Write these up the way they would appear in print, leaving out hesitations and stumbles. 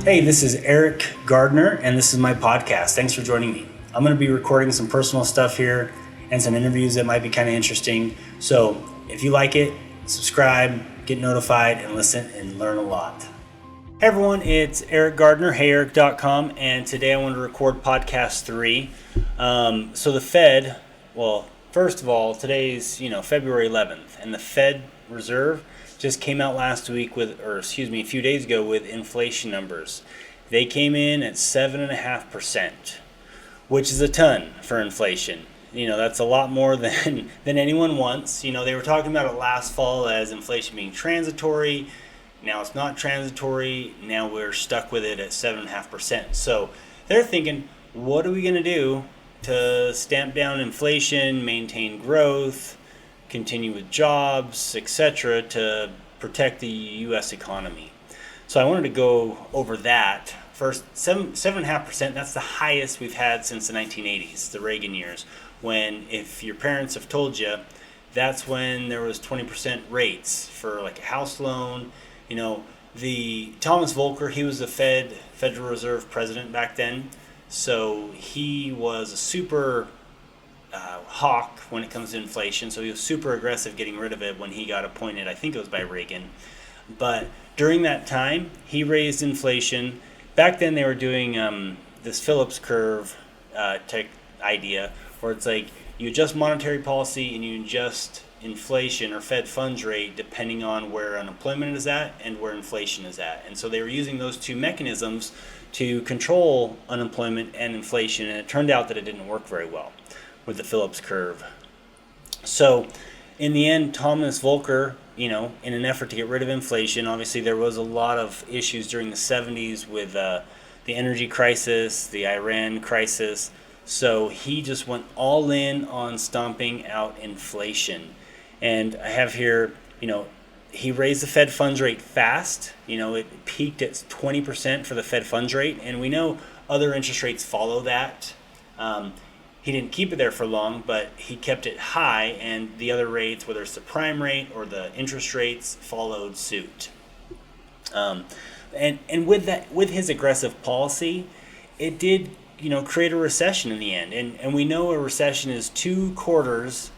Hey, this is Eric Gardner, and this is my podcast. Thanks for joining me. I'm going to be recording some personal stuff here and some interviews that might be kind of interesting. So if you like it, subscribe, get notified, and listen and learn a lot. Hey everyone, it's Eric Gardner, heyeric.com, and today I want to record podcast 3. So the Fed, first of all, today's February 11th, and the Fed Reserve just came out a few days ago with inflation numbers. They came in at 7.5%, which is a ton for inflation. That's a lot more than anyone wants. They were talking about it last fall as inflation being transitory. Now it's not transitory. Now we're stuck with it at 7.5%. So they're thinking, what are we going to do to stamp down inflation, maintain growth, continue with jobs, etc., to protect the U.S. economy? So I wanted to go over that. First, 7.5%, that's the highest we've had since the 1980s, the Reagan years, when, if your parents have told you, that's when there was 20% rates for like a house loan. The Thomas Volcker, he was the Federal Reserve president back then, so he was a super hawk when it comes to inflation, so he was super aggressive getting rid of it when he got appointed. I think it was by Reagan. But during that time, he raised inflation. Back then they were doing this Phillips curve tech idea, where it's like you adjust monetary policy and you adjust inflation or Fed funds rate depending on where unemployment is at and where inflation is at. And so they were using those two mechanisms to control unemployment and inflation, and it turned out that it didn't work very well with the Phillips curve. So in the end, Thomas Volcker, in an effort to get rid of inflation, obviously there was a lot of issues during the 70s with the energy crisis, the Iran crisis. So he just went all in on stomping out inflation. And I have here, he raised the Fed funds rate fast. It peaked at 20% for the Fed funds rate, and we know other interest rates follow that. He didn't keep it there for long, but he kept it high, and the other rates, whether it's the prime rate or the interest rates, followed suit. And with his aggressive policy, it did create a recession in the end. And we know a recession is 2 quarters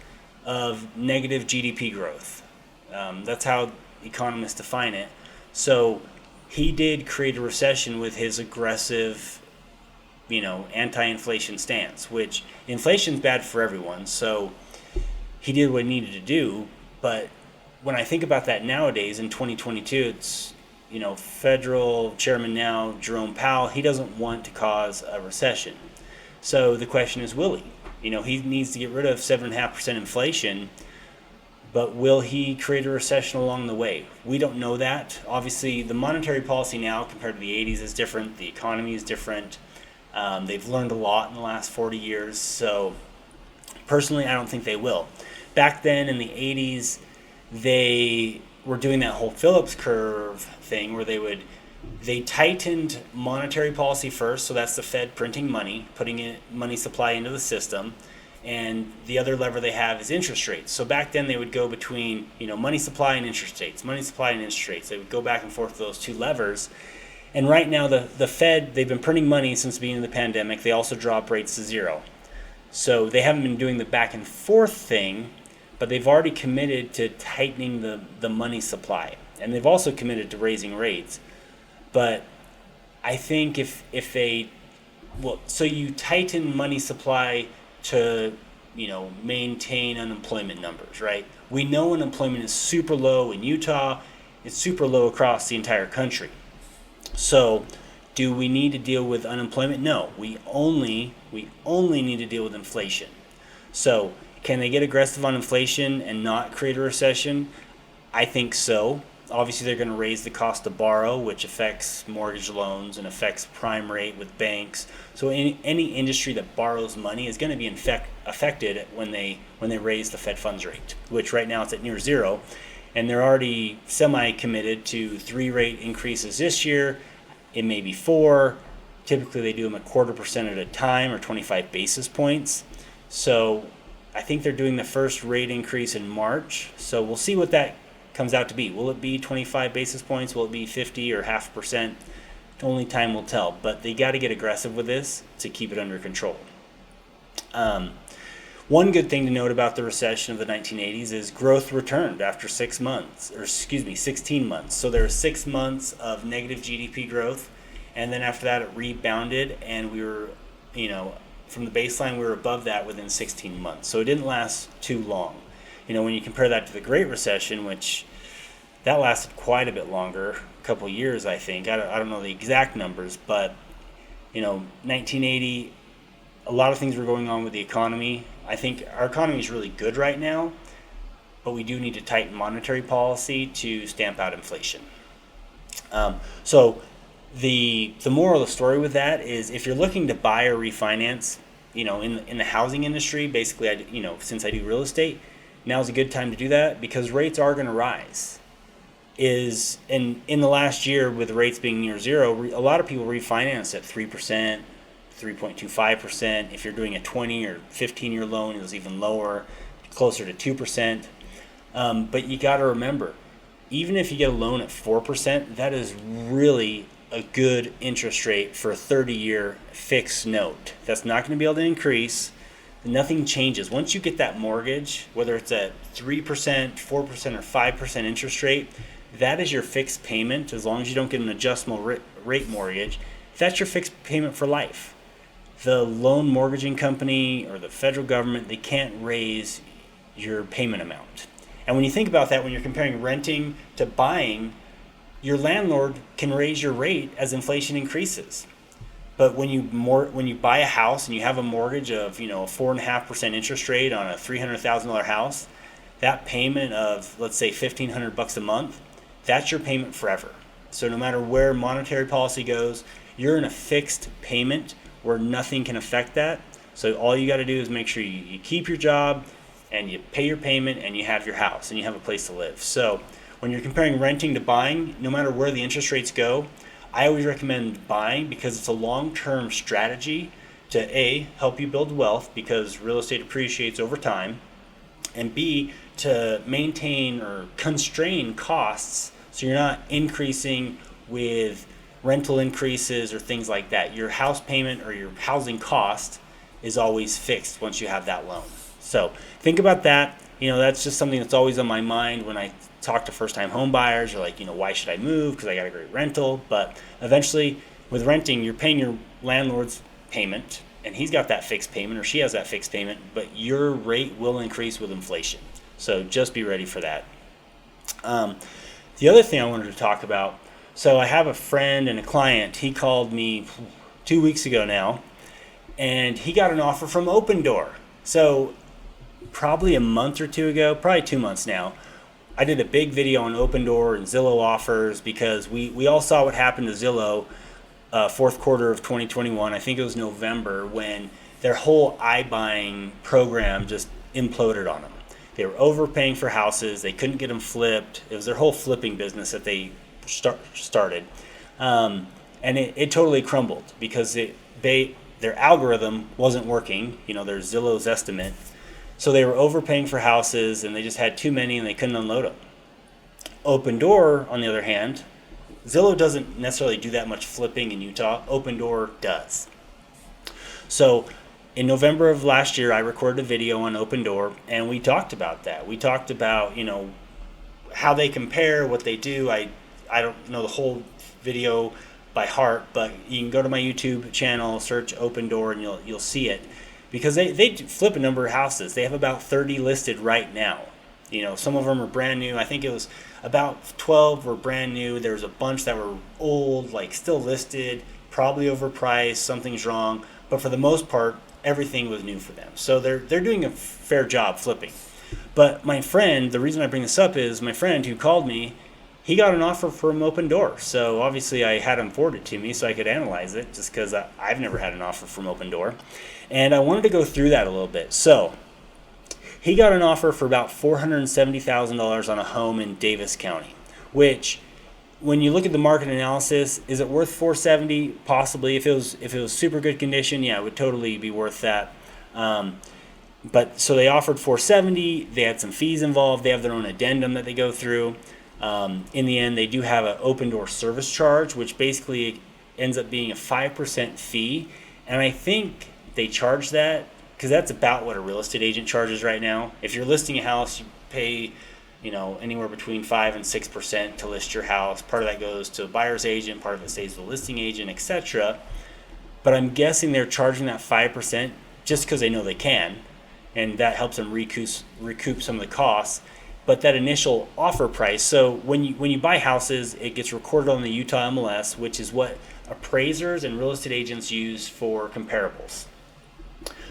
of negative GDP growth. That's how economists define it. So he did create a recession with his aggressive anti-inflation stance, which inflation's bad for everyone. So he did what he needed to do. But when I think about that nowadays in 2022, it's, federal chairman now, Jerome Powell, he doesn't want to cause a recession. So the question is, will he? He needs to get rid of 7.5% inflation, but will he create a recession along the way? We don't know that. Obviously, the monetary policy now compared to the 80s is different. The economy is different. They've learned a lot in the last 40 years, so personally, I don't think they will. Back then in the 80s, they were doing that whole Phillips curve thing where they tightened monetary policy first, so that's the Fed printing money, putting money supply into the system, and the other lever they have is interest rates. So back then they would go between money supply and interest rates, money supply and interest rates. They would go back and forth with those two levers. And right now, the Fed, they've been printing money since the beginning of the pandemic. They also drop rates to 0. So they haven't been doing the back and forth thing, but they've already committed to tightening the money supply. And they've also committed to raising rates. But I think so you tighten money supply to, maintain unemployment numbers, right? We know unemployment is super low in Utah. It's super low across the entire country. So, do we need to deal with unemployment? No, we only need to deal with inflation. So, can they get aggressive on inflation and not create a recession? I think so. Obviously, they're going to raise the cost to borrow, which affects mortgage loans and affects prime rate with banks. So, any industry that borrows money is going to be affected when they raise the Fed funds rate, which right now it's at near 0. And they're already semi-committed to 3 rate increases this year. It may be 4. Typically, they do them 0.25% at a time, or 25 basis points. So I think they're doing the first rate increase in March. So we'll see what that comes out to be. Will it be 25 basis points? Will it be 50 or 0.5%? only time will tell. But they got to get aggressive with this to keep it under control. One good thing to note about the recession of the 1980s is growth returned after 16 months. So there were 6 months of negative GDP growth, and then after that it rebounded, and we were, from the baseline we were above that within 16 months. So it didn't last too long. When you compare that to the Great Recession, which that lasted quite a bit longer, a couple of years, I think. I don't know the exact numbers, but 1980, a lot of things were going on with the economy. I think our economy is really good right now, but we do need to tighten monetary policy to stamp out inflation. So the moral of the story with that is, if you're looking to buy or refinance, in the housing industry, basically, since I do real estate, now's a good time to do that because rates are going to rise. In the last year, with rates being near zero, a lot of people refinance at 3%, 3.25%. If you're doing a 20 or 15-year loan, it was even lower, closer to 2%. But you got to remember, even if you get a loan at 4%, that is really a good interest rate for a 30-year fixed note. That's not going to be able to increase. Nothing changes. Once you get that mortgage, whether it's at 3%, 4%, or 5% interest rate, that is your fixed payment. As long as you don't get an adjustable rate mortgage, that's your fixed payment for life. The loan mortgaging company or the federal government, they can't raise your payment amount. And when you think about that, when you're comparing renting to buying, your landlord can raise your rate as inflation increases. But when you buy a house and you have a mortgage of a 4.5% interest rate on a $300,000 house, that payment of, let's say, $1,500 a month, that's your payment forever. So no matter where monetary policy goes, you're in a fixed payment where nothing can affect that. So all you got to do is make sure you keep your job and you pay your payment and you have your house and you have a place to live. So when you're comparing renting to buying, no matter where the interest rates go, I always recommend buying because it's a long-term strategy to A, help you build wealth because real estate appreciates over time, and B, to maintain or constrain costs so you're not increasing with rental increases or things like that. Your house payment or your housing cost is always fixed once you have that loan. So think about that. That's just something that's always on my mind when I talk to first-time home buyers. You're like, why should I move? Because I got a great rental. But eventually, with renting, you're paying your landlord's payment, and he's got that fixed payment, or she has that fixed payment, but your rate will increase with inflation. So just be ready for that. The other thing I wanted to talk about, so I have a friend and a client. He called me 2 weeks ago now, and he got an offer from Opendoor. So probably a month or two ago, probably 2 months now, I did a big video on Opendoor and Zillow offers because we all saw what happened to Zillow fourth quarter of 2021. I think it was November when their whole iBuying program just imploded on them. They were overpaying for houses. They couldn't get them flipped. It was their whole flipping business that they started. And it totally crumbled because their algorithm wasn't working, their Zillow's estimate. So they were overpaying for houses and they just had too many and they couldn't unload them. Opendoor, on the other hand, Zillow doesn't necessarily do that much flipping in Utah. Opendoor does. So in November of last year, I recorded a video on Opendoor and we talked about that. We talked about, how they compare, what they do. I don't know the whole video by heart, but you can go to my YouTube channel, search Opendoor, and you'll see it. Because they flip a number of houses. They have about 30 listed right now. Some of them are brand new. I think it was about 12 were brand new. There was a bunch that were old, still listed, probably overpriced, something's wrong. But for the most part, everything was new for them. So they're doing a fair job flipping. But my friend, the reason I bring this up is my friend who called me, he got an offer from Opendoor. So obviously I had him forward to me so I could analyze it just because I've never had an offer from Opendoor. And I wanted to go through that a little bit. So he got an offer for about $470,000 on a home in Davis County, which when you look at the market analysis, is it worth $470? Possibly. If it was super good condition, yeah, it would totally be worth that. But so they offered $470. They had some fees involved. They have their own addendum that they go through. In the end, they do have an Opendoor service charge, which basically ends up being a 5% fee. And I think they charge that because that's about what a real estate agent charges right now. If you're listing a house, you pay, anywhere between 5 and 6% to list your house. Part of that goes to a buyer's agent, part of it stays with the listing agent, etc. But I'm guessing they're charging that 5% just because they know they can, and that helps them recoup some of the costs. But that initial offer price, so when you buy houses, it gets recorded on the Utah MLS, which is what appraisers and real estate agents use for comparables.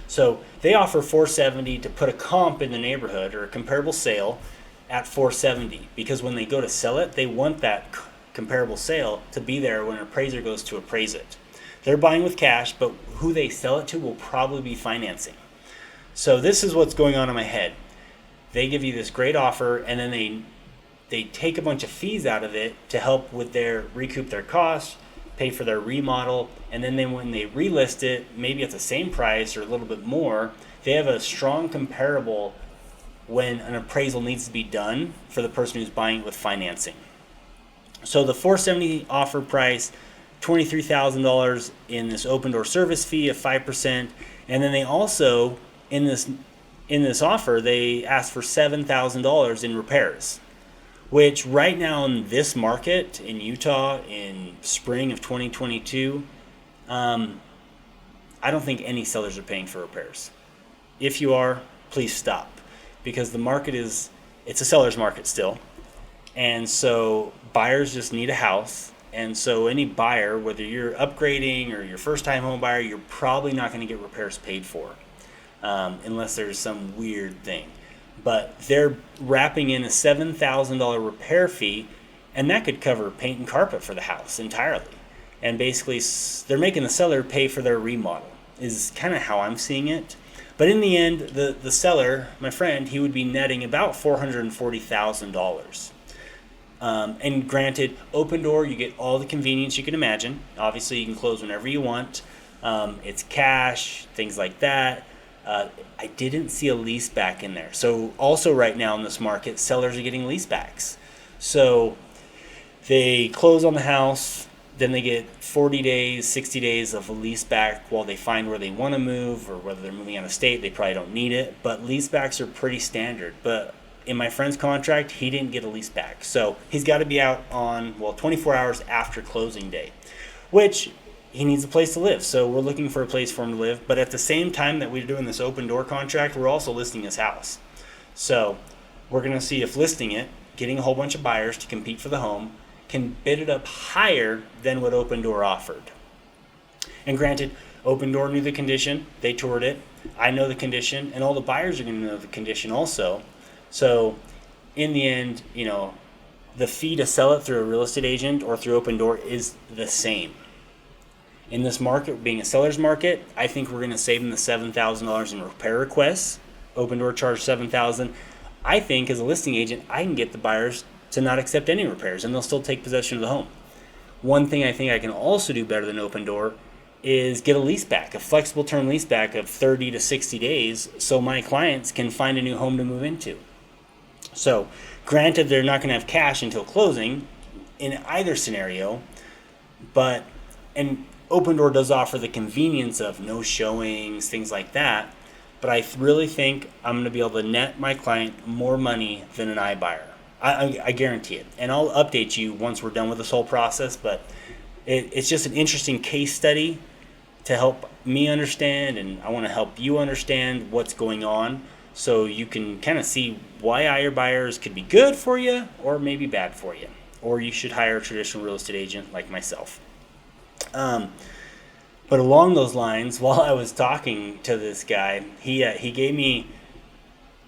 So they offer $470 to put a comp in the neighborhood or a comparable sale at $470, because when they go to sell it, they want that comparable sale to be there when an appraiser goes to appraise it. They're buying with cash, but who they sell it to will probably be financing. So this is what's going on in my head. They give you this great offer, and then they take a bunch of fees out of it to help with their recoup their costs, pay for their remodel, and then when they relist it, maybe at the same price or a little bit more, they have a strong comparable when an appraisal needs to be done for the person who's buying it with financing. So the $470 offer price, $23,000 in this open door service fee of 5%, and then they also in this offer they ask for $7,000 in repairs, which right now in this market in Utah in spring of 2022, I don't think any sellers are paying for repairs. If you are, please stop, because the market it's a seller's market still, and so buyers just need a house. And so any buyer, whether you're upgrading or you're first-time home buyer, you're probably not going to get repairs paid for unless there's some weird thing. But they're wrapping in a $7,000 repair fee, and that could cover paint and carpet for the house entirely. And basically, they're making the seller pay for their remodel, is kind of how I'm seeing it. But in the end, the seller, my friend, he would be netting about $440,000. And granted, open door, you get all the convenience you can imagine. Obviously, you can close whenever you want. It's cash, things like that. I didn't see a lease back in there. So also right now in this market, sellers are getting lease backs. So they close on the house, then they get 40 days, 60 days of a lease back while they find where they want to move, or whether they're moving out of state, they probably don't need it. But lease backs are pretty standard. But in my friend's contract, he didn't get a lease back. So he's got to be out on, 24 hours after closing day, which he needs a place to live. So we're looking for a place for him to live. But at the same time that we're doing this open door contract, we're also listing his house. So we're going to see if listing it, getting a whole bunch of buyers to compete for the home, can bid it up higher than what Open Door offered. And granted, Open Door knew the condition. They toured it. I know the condition. And all the buyers are going to know the condition also. So in the end, the fee to sell it through a real estate agent or through Open Door is the same. In this market, being a seller's market, I think we're going to save them the $7,000 in repair requests. Open Door charged $7,000. I think as a listing agent, I can get the buyers to not accept any repairs, and they'll still take possession of the home. One thing I think I can also do better than Open Door is get a lease back, a flexible term lease back of 30 to 60 days, so my clients can find a new home to move into. So, granted, they're not going to have cash until closing in either scenario, and Open Door does offer the convenience of no showings, things like that, but I really think I'm going to be able to net my client more money than an iBuyer. I guarantee it. And I'll update you once we're done with this whole process, but it's just an interesting case study to help me understand, and I want to help you understand what's going on so you can kind of see why iBuyers could be good for you or maybe bad for you, or you should hire a traditional real estate agent like myself. But along those lines, while I was talking to this guy, he gave me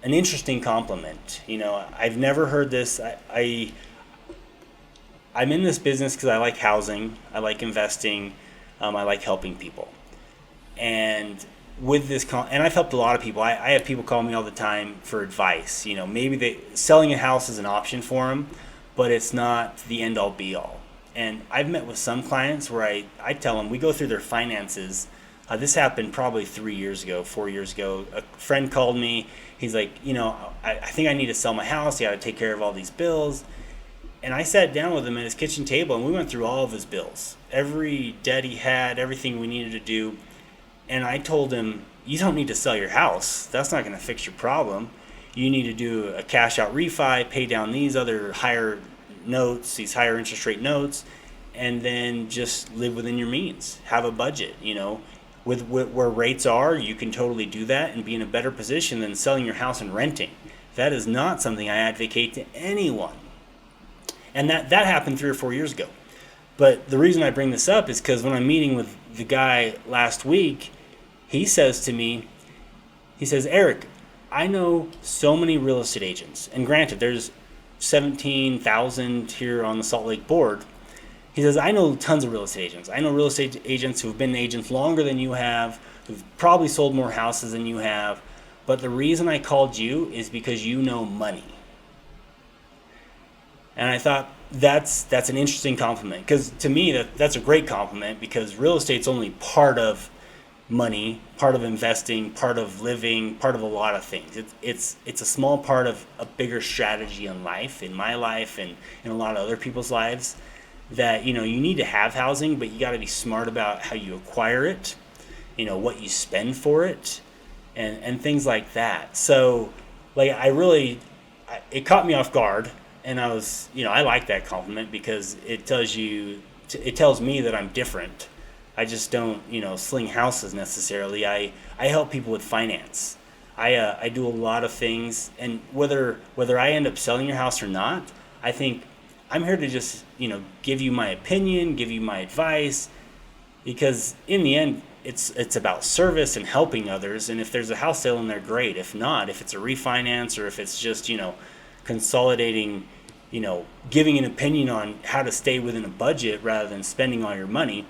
an interesting compliment. I've never heard this. I'm in this business because I like housing, I like investing, I like helping people. And with this, and I've helped a lot of people. I have people call me all the time for advice. Maybe selling a house is an option for them, but it's not the end all be all. And I've met with some clients where I tell them, we go through their finances. This happened probably 4 years ago. A friend called me. He's like, I think I need to sell my house. I got to take care of all these bills. And I sat down with him at his kitchen table, and we went through all of his bills, every debt he had, everything we needed to do. And I told him, you don't need to sell your house. That's not going to fix your problem. You need to do a cash out refi, pay down these other higher notes, these higher interest rate notes, and then just live within your means. Have a budget, with where rates are, you can totally do that and be in a better position than selling your house and renting. That is not something I advocate to anyone. And that happened 3 or 4 years ago. But the reason I bring this up is because when I'm meeting with the guy last week, he says to me, Eric, I know so many real estate agents. And granted, there's 17,000 here on the Salt Lake board. He says, I know tons of real estate agents. I know real estate agents who've been agents longer than you have, who've probably sold more houses than you have. But the reason I called you is because you know money. And I thought that's an interesting compliment, because to me that's a great compliment, because real estate's only part of money, part of investing, part of living, part of a lot of things. It's a small part of a bigger strategy in life, in my life and in a lot of other people's lives, that you need to have housing, but you got to be smart about how you acquire it, what you spend for it, and things like that. So it caught me off guard. And I was, I like that compliment, because it tells me that I'm different. I just don't, sling houses necessarily. I help people with finance. I do a lot of things, and whether I end up selling your house or not, I think I'm here to just, give you my opinion, give you my advice, because in the end, it's about service and helping others. And if there's a house sale in there, great. If not, if it's a refinance, or if it's just, consolidating, giving an opinion on how to stay within a budget rather than spending all your money,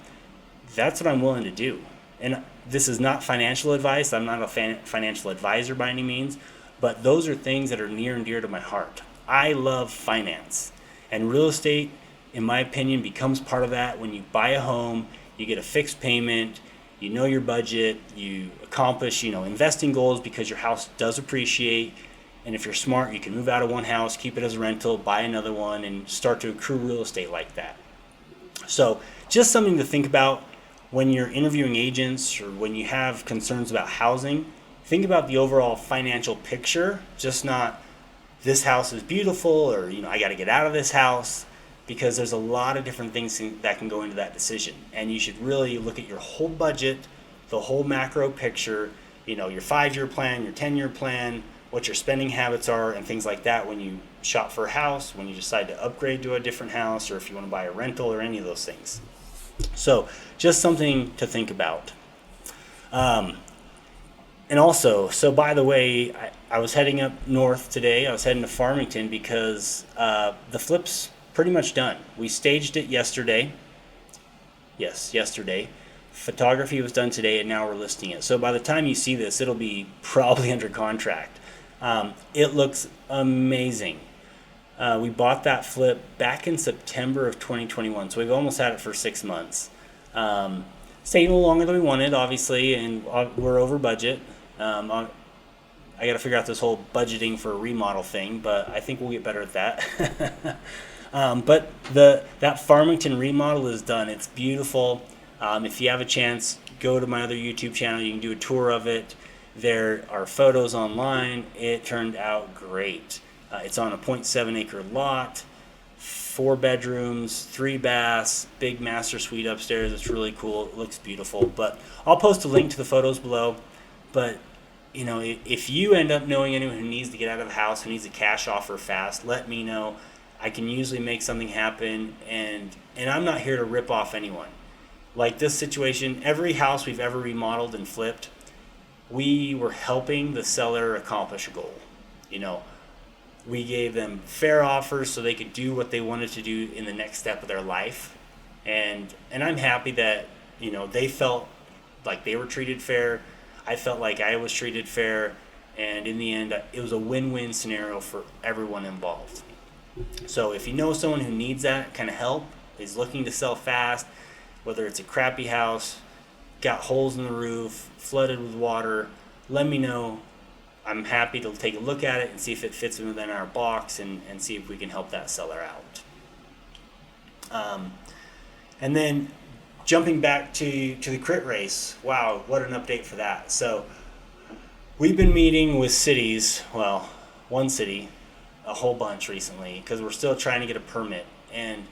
that's what I'm willing to do. And this is not financial advice. I'm not a financial advisor by any means, but those are things that are near and dear to my heart. I love finance, and real estate, in my opinion, becomes part of that. When you buy a home, you get a fixed payment, you know your budget, you accomplish, investing goals, because your house does appreciate. And if you're smart, you can move out of one house, keep it as a rental, buy another one, and start to accrue real estate like that. So just something to think about when you're interviewing agents, or when you have concerns about housing. Think about the overall financial picture, just not this house is beautiful, or I got to get out of this house, because there's a lot of different things that can go into that decision. And you should really look at your whole budget, the whole macro picture, your 5-year plan, your 10-year plan, what your spending habits are, and things like that when you shop for a house, when you decide to upgrade to a different house, or if you want to buy a rental, or any of those things. So just something to think about. And also, so by the way, I was heading up north today. I was heading to Farmington because the flip's pretty much done. We staged it yesterday. Yes, yesterday. Photography was done today, and now we're listing it. So by the time you see this, it'll be probably under contract. It looks amazing. We bought that flip back in September of 2021, so we've almost had it for 6 months. Stayed a little longer than we wanted, obviously, and we're over budget. I got to figure out this whole budgeting for a remodel thing, but I think we'll get better at that. But that Farmington remodel is done. It's beautiful. If you have a chance, go to my other YouTube channel. You can do a tour of it. There are photos online. It turned out great. It's on a 0.7 acre lot, 4 bedrooms, 3 baths, big master suite upstairs. It's really cool. It looks beautiful. But I'll post a link to the photos below. But if you end up knowing anyone who needs to get out of the house, who needs a cash offer fast, let me know. I can usually make something happen, and I'm not here to rip off anyone. Like this situation, every house we've ever remodeled and flipped, we were helping the seller accomplish a goal. We gave them fair offers so they could do what they wanted to do in the next step of their life. And I'm happy that, they felt like they were treated fair. I felt like I was treated fair. And in the end, it was a win-win scenario for everyone involved. So if you know someone who needs that kind of help, is looking to sell fast, whether it's a crappy house, got holes in the roof, flooded with water, let me know. I'm happy to take a look at it and see if it fits within our box, and see if we can help that seller out. And then jumping back to the crit race, wow, what an update for that. So we've been meeting with cities, well, one city, a whole bunch recently, because we're still trying to get a permit. And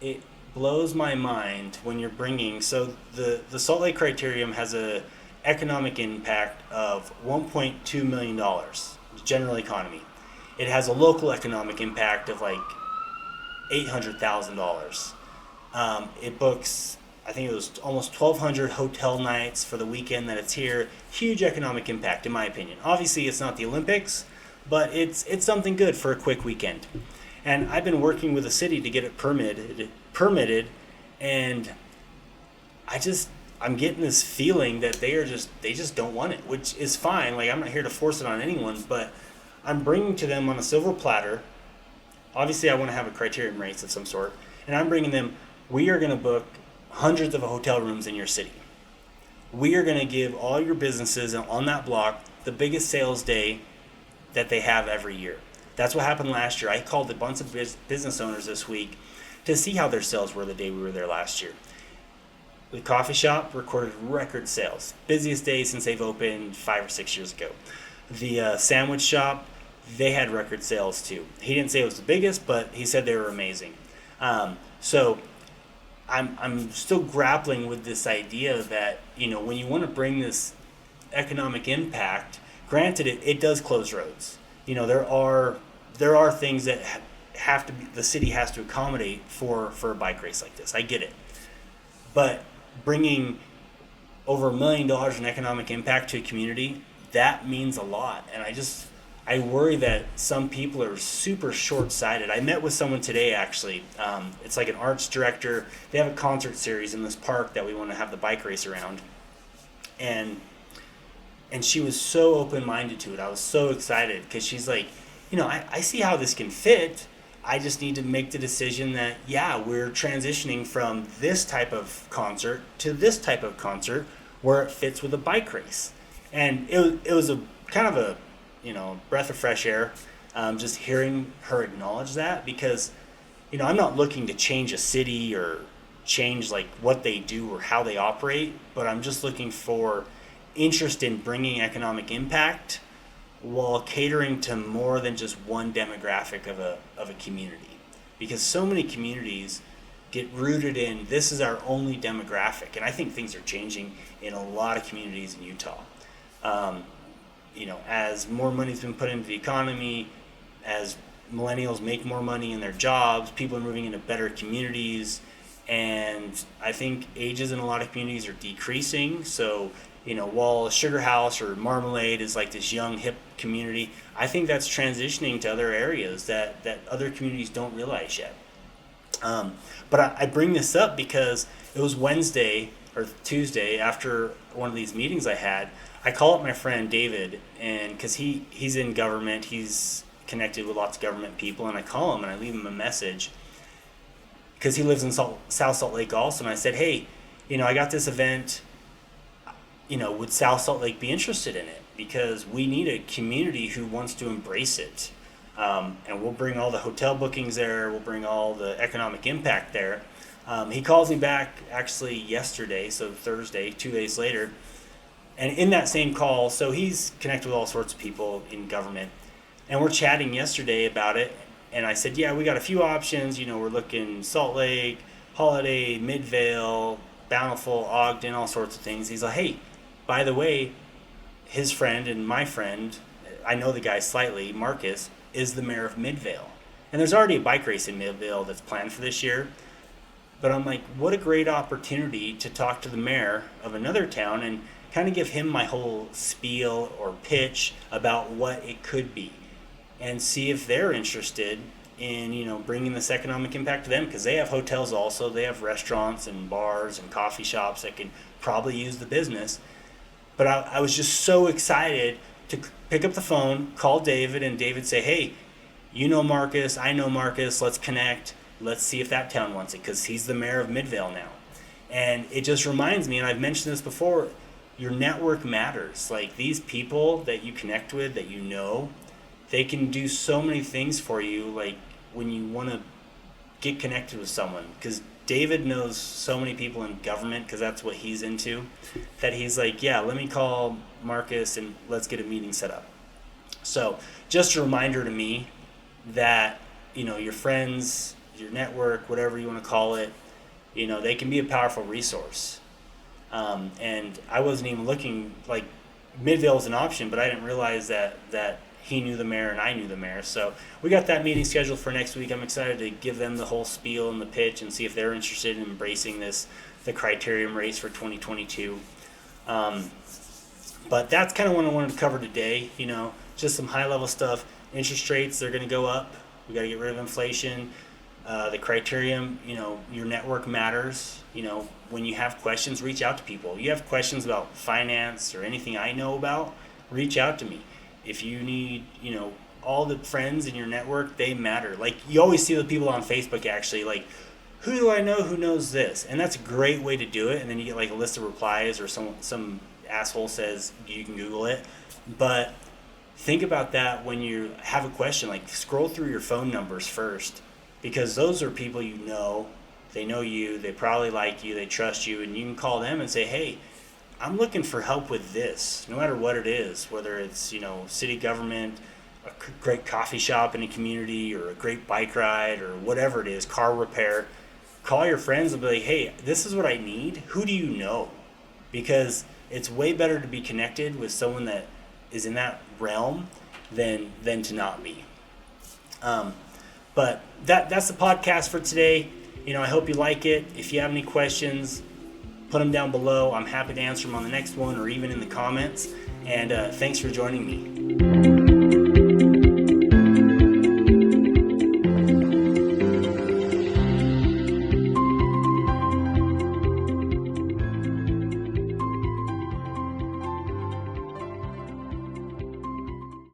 it blows my mind when you're bringing, so the Salt Lake Criterium has a economic impact of $1.2 million, general economy. It has a local economic impact of like $800,000. It books, I think it was almost 1,200 hotel nights for the weekend that it's here. Huge economic impact, in my opinion. Obviously, it's not the Olympics, but it's something good for a quick weekend. And I've been working with the city to get it permitted, and I'm getting this feeling that they just don't want it, which is fine. Like, I'm not here to force it on anyone, but I'm bringing to them on a silver platter. Obviously, I want to have a criterium race of some sort, and I'm bringing them, we are going to book hundreds of hotel rooms in your city. We are going to give all your businesses on that block the biggest sales day that they have every year. That's what happened last year. I called a bunch of business owners this week to see how their sales were the day we were there last year. The coffee shop recorded record sales. Busiest day since they've opened 5 or 6 years ago. The sandwich shop, they had record sales too. He didn't say it was the biggest, but he said they were amazing. So I'm still grappling with this idea that, when you want to bring this economic impact, granted it does close roads. There are things that have to be, the city has to accommodate for a bike race like this. I get it. But bringing over $1 million in economic impact to a community, that means a lot. And I worry that some people are super short-sighted. I met with someone today, actually. It's like an arts director. They have a concert series in this park that we want to have the bike race around. And she was so open-minded to it. I was so excited because she's like, I see how this can fit. I just need to make the decision that, we're transitioning from this type of concert to this type of concert where it fits with a bike race. And it was a kind of a, breath of fresh air, just hearing her acknowledge that, because, I'm not looking to change a city or change like what they do or how they operate, but I'm just looking for interest in bringing economic impact while catering to more than just one demographic of a community. Because so many communities get rooted in, this is our only demographic. And I think things are changing in a lot of communities in Utah. As more money's been put into the economy, as millennials make more money in their jobs, people are moving into better communities, and I think ages in a lot of communities are decreasing. So, while Sugar House or Marmalade is like this young, hip community, I think that's transitioning to other areas that other communities don't realize yet. But I bring this up because it was Wednesday or Tuesday after one of these meetings I had. I call up my friend David, and because he's in government, he's connected with lots of government people, and I call him and I leave him a message because he lives in South Salt Lake also, and I said, hey, I got this event, would South Salt Lake be interested in it? Because we need a community who wants to embrace it. And we'll bring all the hotel bookings there, we'll bring all the economic impact there. He calls me back actually yesterday, so Thursday, 2 days later. And in that same call, so he's connected with all sorts of people in government. And we're chatting yesterday about it. And I said, we got a few options. We're looking Salt Lake, Holiday, Midvale, Bountiful, Ogden, all sorts of things. He's like, hey, by the way, his friend and my friend, I know the guy slightly, Marcus, is the mayor of Midvale. And there's already a bike race in Midvale that's planned for this year. But I'm like, what a great opportunity to talk to the mayor of another town and kind of give him my whole spiel or pitch about what it could be, and see if they're interested in, bringing this economic impact to them, because they have hotels also, they have restaurants and bars and coffee shops that can probably use the business. But I was just so excited to pick up the phone, call David, and David say, hey, Marcus, I know Marcus, let's connect, let's see if that town wants it, because he's the mayor of Midvale now. And it just reminds me, and I've mentioned this before, your network matters. Like, these people that you connect with, that they can do so many things for you, like when you want to get connected with someone. Because David knows so many people in government because that's what he's into, that he's like, yeah, let me call Marcus and let's get a meeting set up. So just a reminder to me that, your friends, your network, whatever you want to call it, they can be a powerful resource. And I wasn't even looking, like, Midvale was an option, but I didn't realize that he knew the mayor and I knew the mayor. So we got that meeting scheduled for next week. I'm excited to give them the whole spiel and the pitch and see if they're interested in embracing the criterium race for 2022. But that's kind of what I wanted to cover today. Just some high level stuff. Interest rates, they're going to go up. We got to get rid of inflation. The criterium, your network matters. When you have questions, reach out to people. You have questions about finance or anything I know about, reach out to me. If you need, all the friends in your network, they matter. Like, you always see the people on Facebook actually, like, who do I know who knows this? And that's a great way to do it. And then you get like a list of replies, or some asshole says you can Google it. But think about that when you have a question. Like, scroll through your phone numbers first, because those are people they know you, they probably like you, they trust you, and you can call them and say, hey, I'm looking for help with this, no matter what it is, whether it's, city government, a great coffee shop in a community, or a great bike ride, or whatever it is, car repair. Call your friends and be like, hey, this is what I need. Who do you know? Because it's way better to be connected with someone that is in that realm than to not be. But that's the podcast for today. I hope you like it. If you have any questions, put them down below. I'm happy to answer them on the next one, or even in the comments. And thanks for joining me.